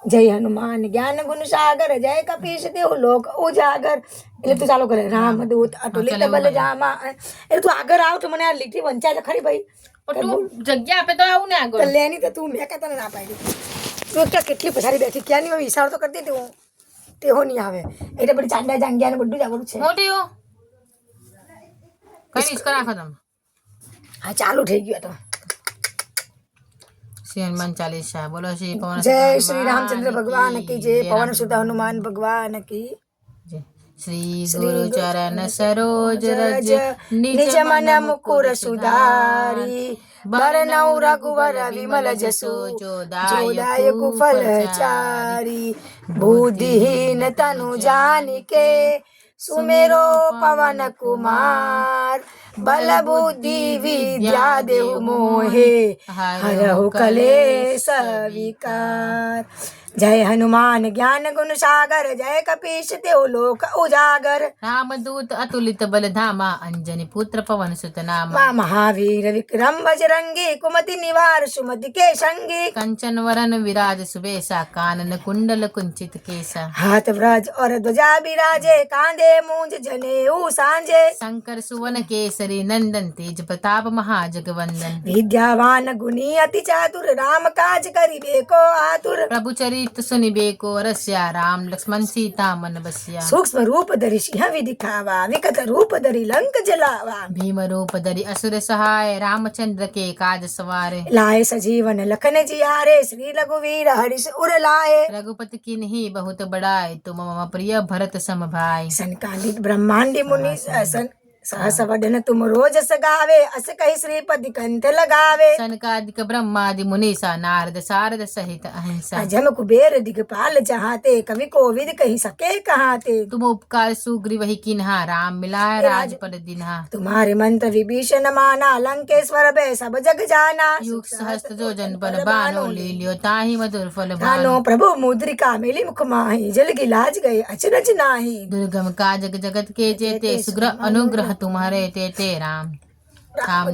जय हनुमान ज्ञान गुण सागर जय कपीश देव लोक उजागर। એટલે તું ચાલુ કરે રામદૂત અતુલિત બલ જામા એટલે તું આગળ આવ તો મને આ લીટી વંચાય તો ખરી ભાઈ તું જગ્યા આપે તો આવું ને આગળ તો લેની તો તું મેં કહેતા ના પાડી તું તો કેટલી પછાડી બેઠી ક્યાંની મેં વિચાર તો કરતી હતી હું તેહો નહીં આવે એટલે બધી ચાંદા જાંગ્યા ને બધું જ આવડું છે મોટી હો કઈ રીસ કરા ખતમ હા ચાલુ થઈ ગયું તો हनुमान चालीसा बोलो श्री पवन जय श्री रामचंद्र भगवान की जय पवन सुत हनुमान भगवान की श्री गुरु चरण सरोज रज निज मन मुकुर सुधारी बरनौ रघुवर विमल जसु जोदायक फल चारी बुद्धिहीन तनु जानिके सुमेरो पवन कुमार बल बुद्धि विद्या देव मोहे हरहु कलेश विकार। जय हनुमान ज्ञान गुण सागर जय कपीश देव लोक उजागर। रामदूत अतुलित बल धामा अंजनी पुत्र पवन सुत नामा महावीर विक्रम बजरंगी कुमति निवार सुमति के संगी कंचन वरन विराज सुबेसा कानन कुंडल कुंचित केसा हाथ व्रज और ध्वजा बिराजे कांधे मूंज जनेऊ सांझे शंकर सुवन केसरी नंदन तेज प्रताप महाजगवंदन विद्यावान गुणी अति चातुर राम काज करिबे को आतुर प्रभु चरित सुनिबे को रस्या राम लक्ष्मण सीता मन बसिया सूक्ष्म रूप धरि सिंह दिखावा विकट रूप धरि लंक जलावा भीम रूप धरि असुर सहाय रामचंद्र के काज सवारे लाए सजीवन लखन जियारे श्री रघुवीर हरिष उर लाए रघुपति किन्ही बहुत बड़ाई तुम मम प्रिय भरत सम भाई सनकादिक ब्रह्मांडी मुनि सहस वदन तुम रोज सगावे अस कही श्रीपति कंठ लगावे सनकादिक ब्रह्मादि मुनीसा नारद सारद सहित अहिंसा अजम कुबेर दिगपाल जहाते कवि कोविद कही सके कहाते तुम उपकार सुग्रीव ही किन्हा राम मिलाय राजपद दिन्हा तुम्हारे मंत्र विभीषण माना लंकेश्वर भय सब जग जाना युग सहस्त्र जो जन पर बानो ले लियो ताहि मधुर फल भानो प्रभु मुद्रिका मिली मुख माही जल गिलाज गए अचरज नाही दुर्गम काजग जगत के जेते सुग्र अनुग्रह तुम्हारे ते राम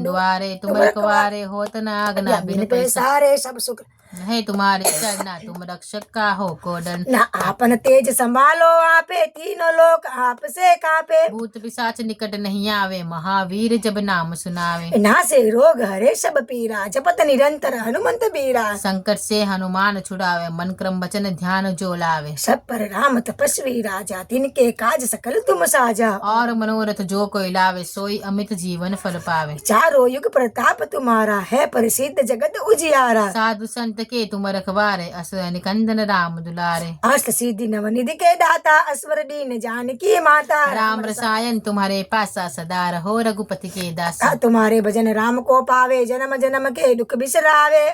द्वारे तुम रखवारे होत न आगना बिन पैसारे सब सुख है तुम्हारे चरना तुम रक्षक का हो कोडन न आपन तेज संभालो आपे तीनों लोक आपसे कापे भूत पिशाच निकट नहीं आवे महावीर जब नाम सुनावे नासे रोग हरे सब पीरा जपत निरंतर हनुमंत बीरा संकट से हनुमान छुड़ावे मन क्रम वचन ध्यान जो लावे सब पर राम तपस्वी राजा तिनके काज सकल तुम साजा और मनोरथ जो कोई लावे सोई अमित जीवन फल पावे चारों युग प्रताप तुम्हारा है प्रसिद्ध जगत उजियारा साधु संत के तुम रखवारे असुर निकंदन राम दुलारे अष्ट सिद्धि नवनिधि के दाता असवर दीन जानकी माता राम रसायन तुम्हारे पासा सदा रहो रघुपति के दासा तुम्हारे भजन राम को पावे जन्म जन्म के दुख बिसरावे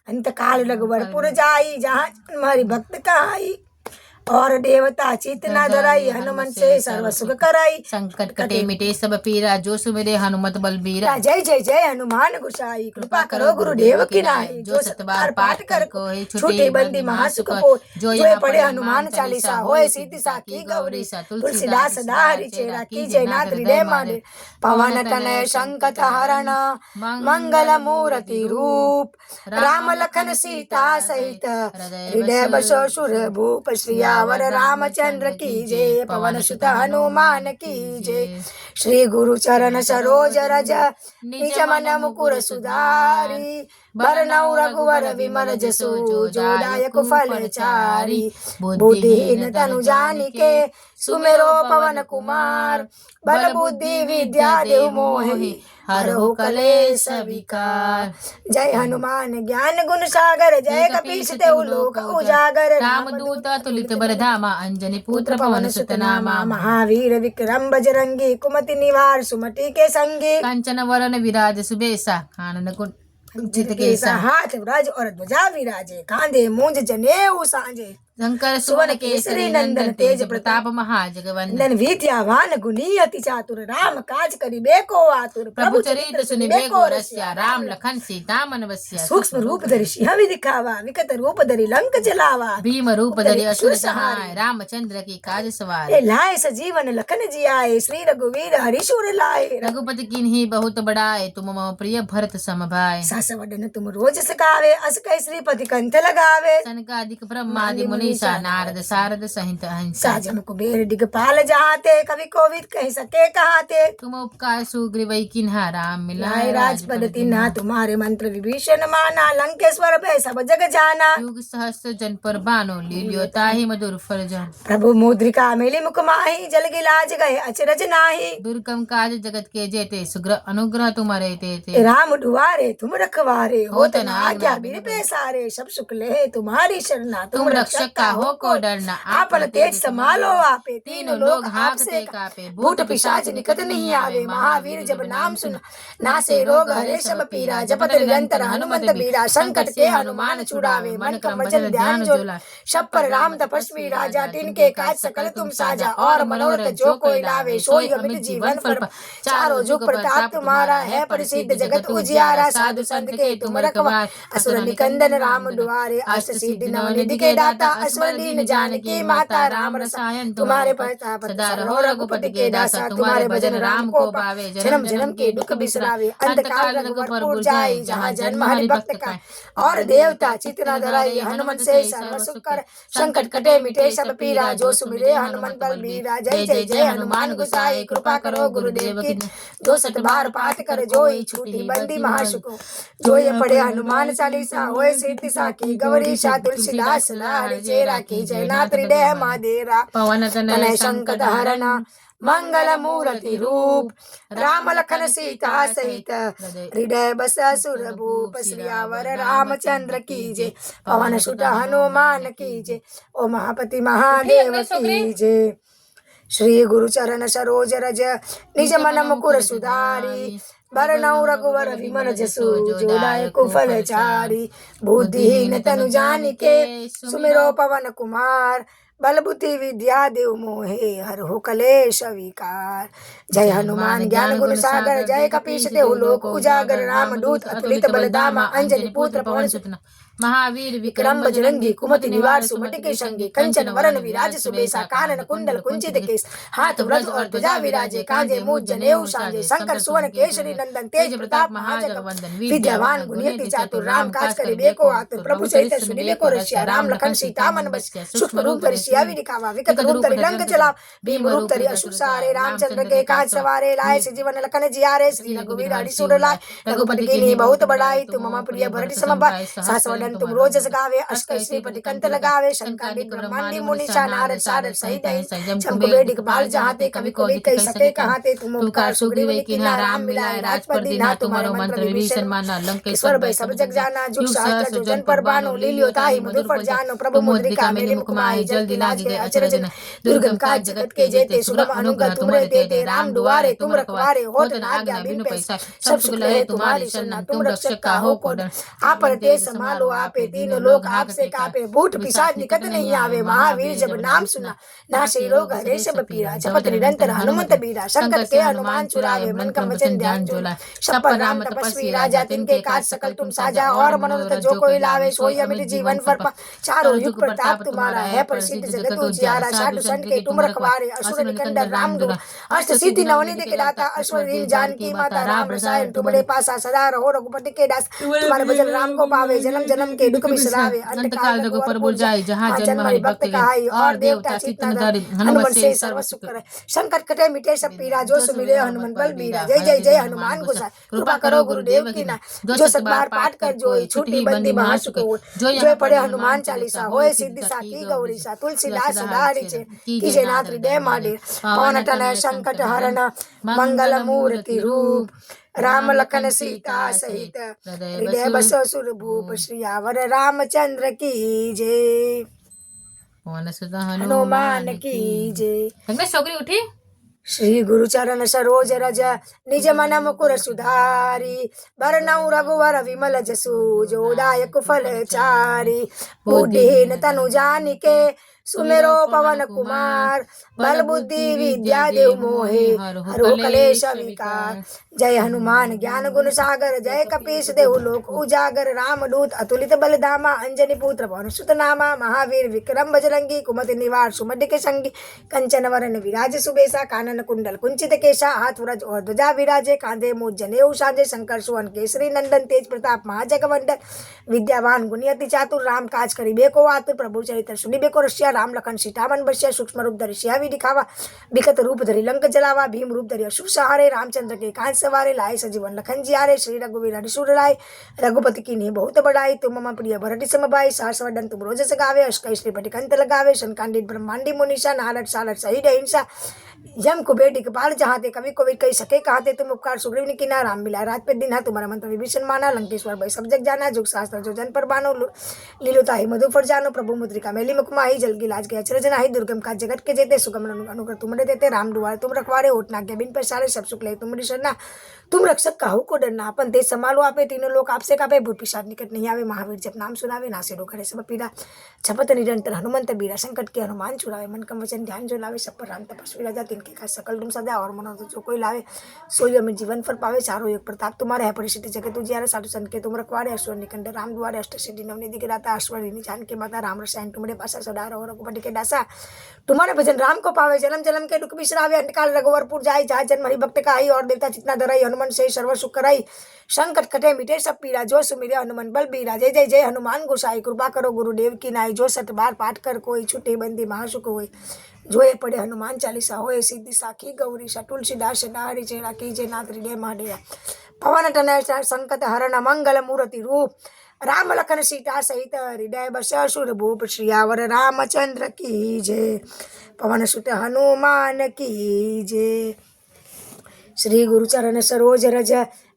अंत काल रघुवरपुर जाई जहाँ तुम्हारी भक्त कहाई और देवता चित न धराई हनुमान से सर्व सुख कराई संकट कटे मिटे सब पीरा जो सुमिरे हनुमत बलबीरा जय जय जय हनुमान गोसाई कृपा करो गुरुदेव की नाई जो सतबार पाठ कर को छूटे बंदी महासुख को जो ये पढ़े हनुमान चालीसा होए सिद्धि साखी गौरी तुलसीदास सदा हरि चेरा की जय नाथ हृदय माने पवन तनय संकट हरण मंगल मूर्ति रूप राम लखन सीता सहित हृदय बसो सुर भूप श्रिया वर रामचंद्र की जय पवन सुत हनुमान की जय श्री गुरु चरण सरोज रज निज मन मुकुर सुधारी बरनौ रघुवर विमल जसु जोदायक फल चारी बुद्धिहीन तनु जानिके सुमेरो पवन कुमार बल बुद्धि विद्या देव मोहि हरहु कलेश विकार। जय हनुमान ज्ञान गुण सागर जय कपीश देव लोक उजागर। रामदूत अतुलित बल धामा अंजनी पुत्र पवन सुत नामा महावीर विक्रम बजरंगी कुमति निवार सुमति के संगी कंचन वरन विराज सुबेसा कानन कुंचित केसा हाथ व्रज और ध्वजा विराजे कांधे मूंज जनेऊ सांझे शंकर सुवन केसरी नंदन तेज प्रताप महाजगवंदन नंदन विद्यावान गुणी अति चातुर राम काज करिबे को आतुर प्रभु चरित्र सुनिबे को रसिया राम लखन सीता मन बसिया सूक्ष्म रूप धरि सिंह दिखावा विकट रूप धरि लंक जलावा भीम रूप धरि असुर सहाय रामचंद्र की काज सवार ए लाए सजीवन लखन जियाए श्री रघुवीर हरिशूर लाए रघुपति किन्ही बहुत बड़ाए तुम मम प्रिय भरत सम भाई सास वदन तुम रोज सकावे अस कै श्रीपति कंठ लगावे सनकादिक ब्रह्मादि मुनीसा नारद सारद सहित अहिंसा साजन कुबेर दिगपाल जहाते कवि कोविद कह सके कहाते तुम उपकार सुग्रीवै किन्हा राम लाए मिलाए राजपद तिन्हा तुम्हारे मंत्र विभीषण माना लंकेश्वर भय सब जग जाना युग सहस्र जन पर बानो लीलियो ताहि मधुर फरजन प्रभु मुद्रिका मिली मुख माही जल गिलाज गए अचरज नाही दुर्गम काज जगत के जेते सुग्र अनुग्रह तुम्हारे तेते राम दुआरे तुम रखवारे होत होत न न आज्ञा आज्ञा बिन पैसारे सब सुख ले तुम्हारी शरणा तुम रक्षक का हो को डरना आपन तेज संभालो आपे तीनों लोग हाथ से कापे भूत पिशाच निकट नहीं आवे महावीर जब नाम सुना नासे रोग हरे सब पीरा जपत निरंतर हनुमंत बीरा संकट के हनुमान छुड़ावे मन क्रम वचन ध्यान जो सब पर राम तपस्वी राजा तिनके काज सकल तुम साजा और मनोरथ जो कोई लावे सोई अमित जीवन फल चारों जुग प्रताप तुम्हारा है प्रसिद्ध जगत उजियारा साधु संत के तुम रखवार असुर निकंदन राम दुआरे अष्ट सिद्धि नव निधि के दाता असवर दीन जानकी माता राम रसायन तुम्हारे प्रताप सदा रहो रघुपति के दासा तुम्हारे भजन राम को पावे जन्म जन्म के दुख बिसरावे अंत काल रघुवर जाए जहाँ जन्म हरि भक्त का और देवता चितना धराई हनुमत से सर्व सुख कर संकट कटे मिटे सब पीरा जो सुमिरे हनुमत बल बीरा जय जय जय हनुमान गोसाई कृपा करो गुरुदेव की जो सत बार पाठ कर जोई छूटी बंदी महासुको जो ये पढ़े हनुमान चालीसा होए सिद्धि साखी गौरी सा तुलसीदास लाल चेरा की जय नाथ हृदय मादेरा पवन तनय संकट हरण मंगल मूर्ति रूप राम लखन सीता सहित हृदय बस सुर भूप श्रियावर रामचंद्र की जय पवन सुत हनुमान की जय ओ महापति महादेव की जय श्री गुरु चरण सरोज रज निज मन मुकुर सुधारी बरनऊ रघुवर विमन जसु जोदाय कुफल चारी बुद्धिहीन तनु जानिके सुमिरो पवन कुमार बल बुद्धि विद्या देव मोहे हर हो कलेश विकार जय हनुमान ज्ञान गुण सागर जय कपीश देहु लोक उजागर राम दूत अतुलित बलधामा अंजनी पुत्र पवन सुत महावीर विक्रम बजरंगी कुमति निवार सुमति के संगी कंचन वरण विराज सुबेसा कानन कुंडल कुंचित केस हाथ व्रज और ध्वजा विराजे कांधे मूज जनेऊ साजे शंकर सुवन केसरी नंदन तेज प्रताप महाजगवंदन विद्यावान गुणियति चातुर राम काज करिबे को आतुर प्रभु चरित्र सुनिबे को रसिया राम लखन सीता मन बसिया सूक्ष्म रूप धरि सिया दिखावा विकट रूप धरि लंक जलावा भीम रूप धरि असुर सहारे रामचंद्र के काज सवारे लाए जीवन लखन जियारे श्री रघुवीर हरिशूर लाए रघुपति कीन्ही बहुत बड़ाई तुम मम प्रिय भरत सम भाई सास वदन तुम रोज सगावे अष्ट श्रीपति कंठ लगावे शंकर ब्रह्मांडी मुनीसा नारद सारद सहित शंकुबेर दिगपाल जहाते कवि कोविद कह सके कहाते तुम उपकार सुग्रीव किन्हा राम मिलाए राजपद दीन्हा तुम्हारो मंत्र विभीषण माना लंकेश्वर भय सब जग जाना जुग सहस्त्र जो जन पर बानो लीलियो ताहि मधुर फल जानो प्रभु मुद्रिका मेली मुख माहि जल दिलाज गए अचरज न दुर्गम काज जगत के जेते सुगम अनुग्रह तुमरे देते राम दुआरे तुम रखवारे होत न आज्ञा बिन पैसा सब सुख लहे तुम्हारी शरणा तुम रक्षक का हो को डर आपन तेज संभालो आपे तीनों लोग आपसे कापे भूत पिशाच निकट नहीं आवे महावीर जब नाम सुना नासे रोग हरे सब पीरा जपत निरंतर हनुमत बीरा संकट के हनुमान छुड़ावे मन का वचन ध्यान जोला सब पर राम तपस्वी राजा तिनके काज सकल तुम साजा और मनोरथ जो कोई लावे सोई अमित जीवन फल चारों युग प्रताप तुम्हारा है प्रसिद्ध जगत उजियारा साधु संत के तुम रखवारे असुर निकंदन राम दूत अष्ट सिद्धि नवनिधि के दाता अश्वरीन जानकी माता राम रसायन तुम्हारे पासा सदा रहो रघुपति के दास तुम्हारे भजन राम को पावे जन्म जन्म के दुख बिसरावे अंत काल रघुवर पुर जाए जहाँ जन्म हरि भक्त कहाई और देवता चित्तन धरि हनुमत से सर्व सुख करे संकट कटे मिटे सब पीरा जो सुमिरे हनुमान बल बीरा जय जय जय हनुमान गोसाई कृपा करो गुरुदेव की ना जो सत बार पाठ कर जोई छूटी बंदी महासुख जो पढ़े हनुमान चालीसा होए सिद्धि साखी गौरी सा तुलसीदास सदा हरिचे कीजे नाथ हृदय माडे पवन तनय संकट हरण मंगल मूर्ति रूप राम लखन सीता सहित हृदय बसो सुर भूप श्रियावर रामचंद्र की जय पवन सुत हनुमान की जय છોકરી ઉઠી श्री गुरु चरण सरोज रज निज मन मुकुर सुधारी बरनऊ रघुवर विमल जसु जो दायक फल चारी बुद्धिहीन तनु जानिके सुमेरो पवन कुमार बल बुद्धि विद्या देव मोहे हरो कलेश विकार जय हनुमान ज्ञान गुण सागर जय कपीस देहु लोक उजागर रामदूत अतुलित बल धामा अंजनी पुत्र पवन सुत नामा महावीर विक्रम बजरंगी कुमति निवार सुमति संगी कंचन वरण विराज सुबेसा कानन कुंडल कुंचित केशा हाथ व्रज और ध्वजा विराजे कांधे मूज जनेऊ साजे शंकर सुवन केसरी नंदन तेज प्रताप महाजगवंदन विद्यावान गुणियति चातुर राम काज करिबे को आतुर प्रभु चरित्र सुनिबे को रसिया राम लखन सीता मन बसिया सूक्ष्म रूप धरि सियावी दिखावा बिकट रूप धरि लंक जलावा भीम रूप धरि असुर सहारे रामचंद्र के कांच सवारे लाए सजीवन लखन जियारे श्री रघुवीर हरिशूर लाए रघुपति की ने बहुत बड़ाई तुम मम प्रिय भरति समबाई सहस वदन तुम रोज सगावे अष्टै श्रीपति कंत लगावे शनकांडित ब्रह्मांडी मुनीषा नारद सारद सहित अहिंसा यम कुबेर दिखपाल जहाते कवि कोविद कही सके कहते तुम उपकार सुग्रीव ने किना राम मिला रात पे दिन तुम्हारा मंत्र विभीषण माना लंकेश्वर भाई सब जग जाना जुग शास्त्र जो जन पर बानो लीलोता ही मधु पर जानो प्रभु मुद्रिका मैली मुखमाही जल की लाज के अचरज नाही दुर्गम का जगत के जेते सुगम अनुग्रह तुमरे देते राम दुआर तुम रखवारे ओटना के बिन पर सारे सब सुख ले तुम्हारी शरणा तुम रक्षक काहू को डरना अपन देश संभालो आपे तीनों लोग आपसे कापे भूत पिशाच निकट नहीं आवे महावीर जब नाम सुनावे नासे रो खड़े सब पीड़ा छपत निरंतर हनुमंत बीरा संकट के हनुमान छुड़ावे मन कम वचन ध्यान जो लावे सब पर राम तपस्वी राजा तिनके का सकल तुम सदा और मनोरथ जो कोई लावे सोई अमित जीवन फल पावे चारों योग प्रताप तुम्हारे है परिस्थिति जगत उजियारे साधु संत के तुम रखवारे असुर निकंद राम द्वारे अष्ट सिद्धि नवनिधि के दाता अश्वरी जान के माता राम रसायन तुम्हारे पासा सदा रहो रघुपति के दासा तुम्हारे भजन राम को पावे जन्म जन्म के दुख बिसरावे अंतकाल रघुवरपुर जाई जहाँ जन्म हरि भक्त का आई और देवता जितना धराई हनुमान से सर्व सुख कराई संकट कटे मिटे सब पीड़ा जो सुमिरे हनुमान बल बीरा जय जय जय हनुमान गोसाई कृपा करो गुरुदेव की नाई जो सत बार पाठ कर कोई छुटे बंदी महासुख होई जो ये पढ़े हनुमान चालीसा होए सिद्धि साखी गौरी सा तुलसीदास सदाहरि चेरा कीजे नाथ हृदय महादेव पवन तनय संकट हरण मंगल मूर्ति रूप राम लखन सीता सहित हृदय बस असुर भूप श्रियावर रामचंद्र की जय पवन सुत हनुमान की जय श्री गुरु चरण सरोज रज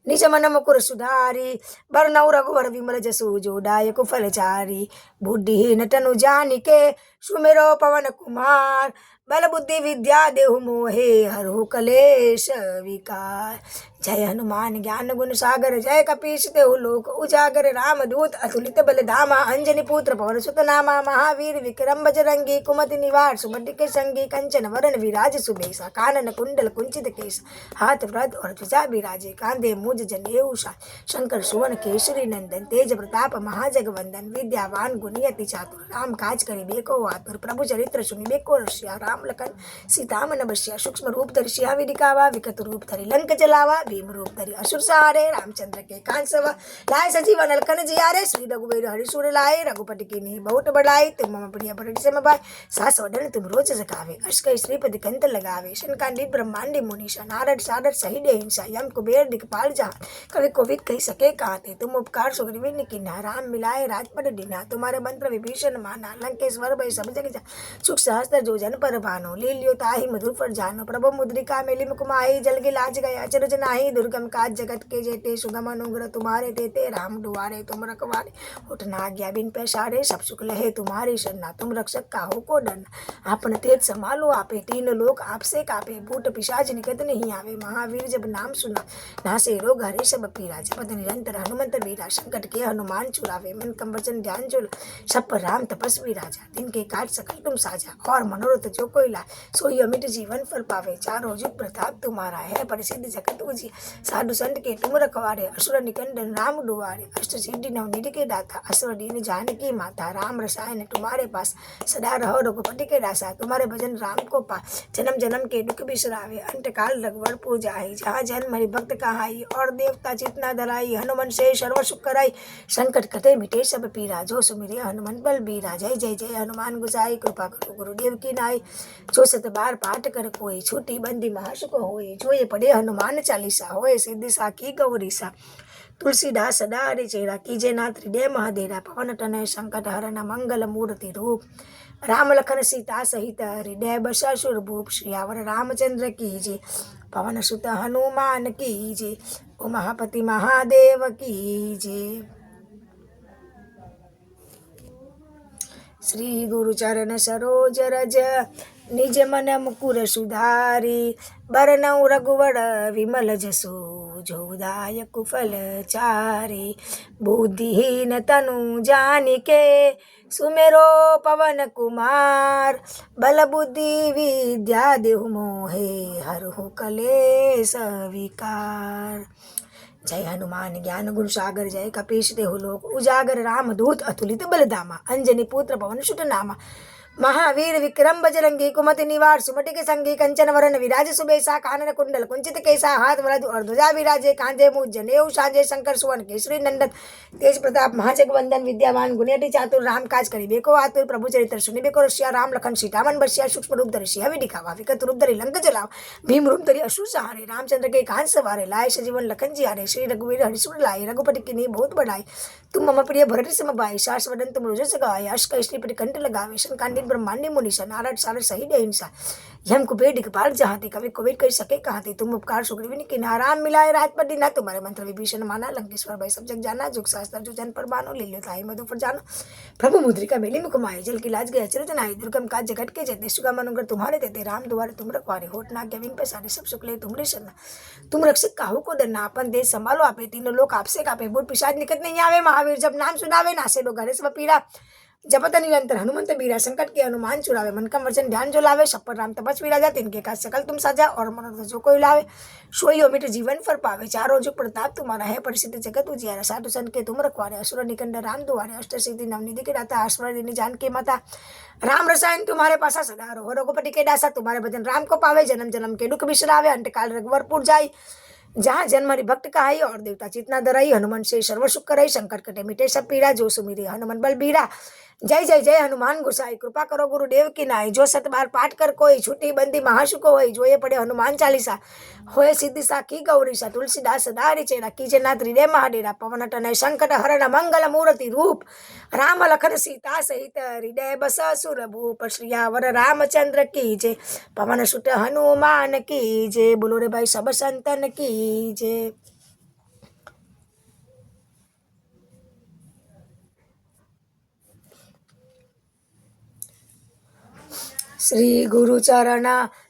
निज मन मुकुर सुधारी बरनऊ रघुवर विमल जसु जो दायक फल चारी बुद्धिहीन तनु जानिके सुमेरो पवन कुमार बल बुद्धि विद्या देहु मोहे हरहु कलेश विकार जय हनुमान ज्ञान गुण सागर जय कपीस देहु लोक उजागर रामदूत अतुलित बल धामा अंजनी पुत्र पवन सुत नामा महावीर विक्रम बजरंगी कुमति निवार सुमति के संगी कंचन वरण विराज सुबेसा कानन कुंडल कुंचित केश हाथ व्रत और ध्वजा विराजे कांधे मुज जनेऊ शंकर सुवन केसरी नंदन तेज प्रताप महाजगवंदन विद्यावान गुणियति चातुर राम काज करिबे को आतुर प्रभु चरित्र सुनिबे को रसिया राम लखन सीता मन बसिया सूक्ष्म रूप धरि सियावी दिखावा विकट रूप धरि लंक जलावा भीम रूप धरि असुर सहारे रामचंद्र के कांसवा लाए सजीवन लखन जियारे श्री रघुवीर हरिशूर लाए रघुपति की ने बहुत बड़ाई तुम मम प्रिय भरति समबाई सास वदन तुम रोज सकावे अष्टै श्रीपति कंत लगावे शनकांडित ब्रह्मांडी मुनीषा नारद सारद सहित अहिंसा यम कुबेर दिखपाल जहाँ कवि कोविद कही सके कहते तुम उपकार सुग्रीव ने किन्हा राम मिलाए राजपद दिना तुम्हारे मंत्र विभीषण माना लंकेश्वर भय सब जग जा सुख सहस्त्र जो जन पर भानो लील्यो ताहि मधुर पर जानो प्रभु मुद्रिका मेली मुकुमाई जल की लाज गया अचरज नाही दुर्गम काज जगत के जेते सुगम अनुग्रह तुम्हारे देते राम दुआरे तुम रखवारे उठना आज्ञा बिन पैसारे सब सुख लहे तुम्हारी शरणा तुम रक्षक काहू को डरना आपन तेज संभालो आपे तीन लोग आपसे कापे भूत पिशाच निकट नहीं आवे महावीर जब नाम सुना नासे रोग हरे सब पीरा जपत निरंतर हनुमंत बीरा संकट के हनुमान चुरावे मन कम वचन ध्यान जो सब पर राम तपस्वी राजा दिन के काज सकल तुम साजा और मनोरथ जो कोई ला सोई अमित जीवन फल पावे चारों जुग प्रताप तुम्हारा है परिसिद्ध जगत उजी साधु संत के तुम रखवारे असुर निकंदन राम दुआरे अष्ट सिद्धि नवनिधि के दाता असुर दीन जानकी माता राम रसायन तुम्हारे पास सदा रहो रघुपति के दासा तुम्हारे भजन राम को पा जन्म जन्म के दुख बिसरावे अंत काल रघुवरपुर जाई जहाँ जन्म हरि भक्त कहाई और देवता जितना धराई हनुमान से सर्व सुख कराई संकट कटे मिटे सब पीरा जो सुमिरे हनुमान बल बीरा जय जय जय हनुमान गुसाई कृपा करो गुरुदेव की नाई जो सत बार पाठ कर कोई छोटी बंदी महासुख होए जो ये पढ़े हनुमान चालीसा होए सिद्धि साखी गौरी सा तुलसीदास सदाहरि चेरा कीजे नाथ हृदय महादेरा पवन तनय संकट हरण मंगल मूर्ति रूप राम लखन सीता सहित हृदय बसा सुर भूप श्रियावर रामचंद्र की जय पवन सुत हनुमान की जय ओ महापति महादेव की जय। श्री गुरु चरण सरोज रज निज मन मुकुर सुधारी बरनऊ रघुवर विमल जसु जोदायक फल चारी बुद्धिहीन तनु जानिके सुमेरो पवन कुमार बल बुद्धि विद्या देहु मोहे हरहु कलेश विकार। जय हनुमान ज्ञान गुण सागर जय कपीश देहु लोक उजागर राम दूत अतुलित बलधामा अंजनी पुत्र पवन सुत नामा महावीर विक्रम बजरंगी कुमति निवार सुमति के संगी कंचन वरन विराज सुबेसा कानन कुंडल कुंचित केसा हाथ वरद और ध्वजा विराजे कांधे मुझ जनेऊ साजे शंकर सुवन केसरी नंदन तेज प्रताप महाजगवंदन विद्यावान गुणियति चातुर राम काज करिबे को आतुर प्रभु चरित्र सुनिबे को रसिया राम लखन सीता मन बसिया सूक्ष्म रूप धरि सिया दिखावा विकट रूप धरि लंक जलावा भीम रूप धरि असुर सहारे रामचंद्र के कान सवारे लाए सजीवन लखन जी हारे श्री रघुवीर हरिसुर लाए रघुपति की नी बहुत बढ़ाई तुम मम प्रिय भरत सम भाई सास वदन तुम रोज सगाए अश्क श्रीपति कंठ लगावे शन कांडी ब्रह्मांडी मुनीषा नारद सारद सहित अहिंसा यम कुबेर दिखपाल जहाते कवि कोविद कह सके कहाते तुम उपकार सुग्रीव किनारा राम मिलाए राजपद दीना तुम्हारे मंत्र विभीषण माना लंकेश्वर भाई सब जग जाना जुग शास्त्र जो जन पर बानो ले लो ताई मधु पर जानो प्रभु मुद्रिका मेली मुख माए जल की लाज गए अचरज नाई दुर्गम काज जगत के जेते सुगम अनुग्रह तुम्हारे देते राम द्वारे तुम रखवारे होठ ना के विन पे सारे सब सुख ले तुमरे शरण तुम रक्षक काहू को डरना अपन देश संभालो आपे तीनों लोग आपसे कापे भूत पिशाच निकट नहीं आवे महावीर जब नाम सुनावे नासे लोग घरे सब पीड़ा जपत निरंतर हनुमंत बीरा संकट के हनुमान छुड़ावे मन का वचन ध्यान जो लावे शपथ राम तपस्वी राजा तिनके काज सकल तुम साजा और मनोरथ जो कोई लावे सोई अमिट जीवन फल पावे चारों जुग प्रताप तुम्हारा है परिसिद्ध जगत उजियारा साधु संत के तुम रखवारे असुर निकंद राम दुआरे अष्ट सिद्धि नवनिधि के दाता आश्वर दिनी जान के माता राम रसायन तुम्हारे पासा सदा रहो रघुपति के दासा तुम्हारे भजन राम को पावे जन्म जन्म के दुख बिसरावे अंतकाल रघुवरपुर जाई जहाँ जन्म हरि भक्त कहाई और देवता चितना दराई हनुमान से सर्व सुख करई संकट कटे मिटे सब पीड़ा जो सुमिरे हनुमान बल बीरा जय जय जय हनुमान गोसाई कृपा करो गुरुदेव की नाई जो सत बार पाठ कर कोई छुट्टी बंदी महासुख होई जो ये पढ़े हनुमान चालीसा होए सिद्धि साखी गौरीसा तुलसीदास सदा चेरा कीजे नाथ हृदय महाडेरा पवन टनय संकट हरण मंगल मूर्ति रूप राम लखन सीता सहित हृदय बस सुर भूप श्रियावर रामचंद्र की जय पवन सुत हनुमान की जय बोलो रे भाई सब संतन की जय। श्री गुरु चरण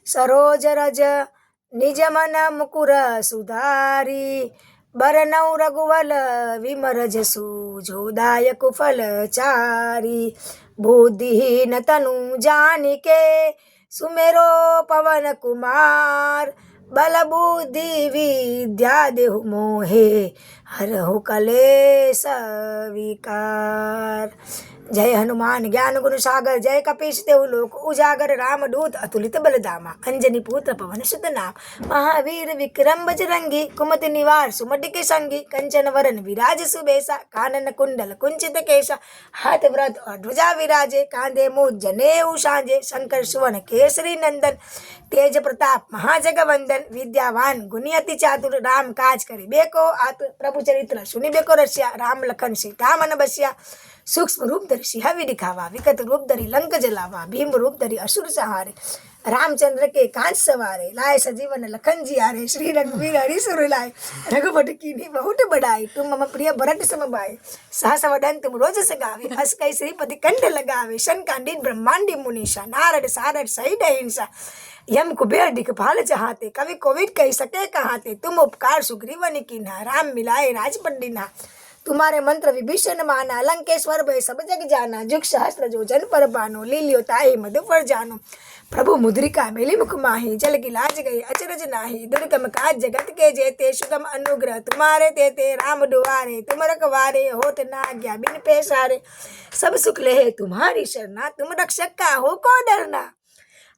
सरोज रज निज मन मुकुर सुधारी बरनऊ रघुवल विमर जसु जोदायक फल चारी बुद्धिहीन तनु जानिके सुमेरो पवन कुमार बल बुद्धि विद्या देहु मोहे हरहु कलेश विकार। जय हनुमान ज्ञान गुण सागर जय कपीश देहु लोक उजागर राम दूत अतुलित बलधामा अंजनी पुत्र पवन सुत नाम महावीर विक्रम बजरंगी कुमति निवार सुमति के संगी कंचन वरन विराज सुबेसा कानन कुंडल कुंचित केसा हाथ व्रत और ध्वजा विराजे कांधे मुझ जनेऊ साजे शंकर सुवन केसरी नंदन तेज प्रताप महाजगवंदन विद्यावान गुणियति चातुर राम काज करिबे को आतुर प्रभु चरित्र सुनिबे को रसिया राम लखन सीता मन बसिया सूक्ष्म रूप धरि सिंह दिखावा विकट रूप धरि लंक जलावा भीम रूप धरि असुर सहारे रामचंद्र के कांच सवारे लाए सजीवन लखन जी हारे श्री रघुवीर हरिसुर लाए रघुपति कीन्ही बहुत बढ़ाई तुम मम प्रिय भरत सम भाई सहस वदन तुम रोज सगावे हस कई श्रीपति कंठ लगावे शन कांडी ब्रह्मांडी मुनीषा नारद सारद सहित अहिंसा यम कुबेर दिखपाल जहाते कवि कोविद कह सके कहाते तुम उपकार सुग्रीवन कीन्हा राम मिलाए राजपद दीन्हा तुम्हारे मंत्र विभीषण माना लंकेश्वर भय सब जग जाना जुग सहस्त्र जो जन पर बानो लीलियो ताहि मधु पर जानो प्रभु मुद्रिका मेली मुख माही जल की लाज गई अचरज नाही दुर्गम काज जगत के जेते सुगम अनुग्रह तुम्हारे तेते राम दुआरे तुम रखवारे होत ना आज्ञा बिन पैसारे सब सुख ले तुम्हारी शरणा तुम रक्षक का हो को डरना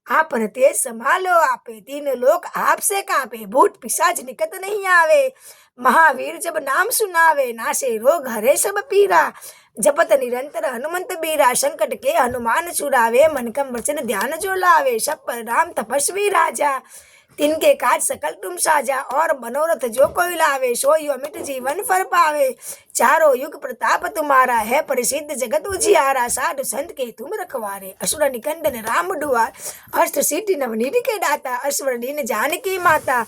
आपन तेज संभालो आपे तीन लोग आपसे कापे भूत पिशाच निकट नहीं आवे महावीर जब नाम सुनावे नासे रोग हरे सब पीरा जपत निरंतर हनुमंत बीरा संकट के हनुमान छुड़ावे मन कम वचन ध्यान जो लावे सब पर राम तपस्वी राजा तिनके काज सकल तुम साजा और मनोरथ जो कोई लावे सोई अमिट जीवन फल पावे चारों युग प्रताप तुम्हारा है परिसिद्ध जगत उजियारा साधु संत के तुम रखवारे असुर निकंदन राम दुआर अष्ट सिद्धि नवनिधि के दाता अश्वर दीन जानकी माता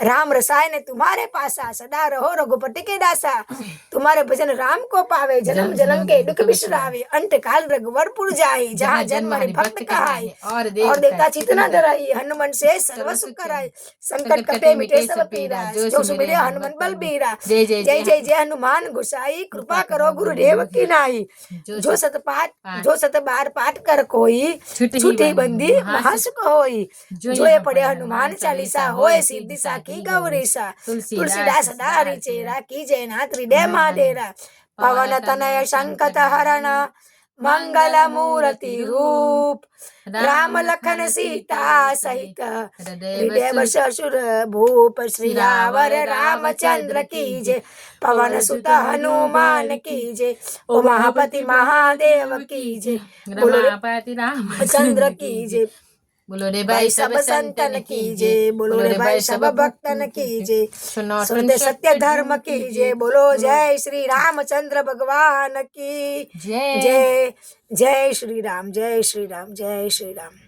राम रसायन तुम्हारे पासा, सदा रहो रघुपति के दासा। तुम्हारे भजन राम को पावे, जन्म जन्म के दुख बिसरावे। अंत काल रघुवरपुर जाए, जहाँ जन्म हरि भक्त कहाए। और और देवता चित न धराई, हनुमान से सर्व सुख कराए। संकट कटे मिटे सब पीरा, जो सुमिरे हनुमान बल बीरा। जय जय जय जय जय हनुमान गोसाई, कृपा करो गुरुदेव की नाई। जो सत बार पाठ कर कोई, छूटी बंदी महासुख होई। जो ये पढ़े हनुमान चालीसा, होए सिद्धि साखी गौरीसा। तुलसीदास सदा हरिचेरा, की जय नाथ हृदय महाडेरा। पवन तनय संकट हरण, मंगल मूर्ति रूप। राम लखन सीता सहित, हृदय बस असुर भूप। श्रीयावर रामचंद्र की जय, पवन सुत हनुमान की जय। ओ महापति महादेव की जय, बोलो रे रमापति रामचंद्र की जय। बोलो रे भाई सब संतन की जय, बोलो रे भाई सब भक्तन की जय। सुनते सत्य धर्म की जय, बोलो जय श्री रामचंद्र भगवान की जय। जय। जय श्री राम, जय श्री राम, जय श्री राम।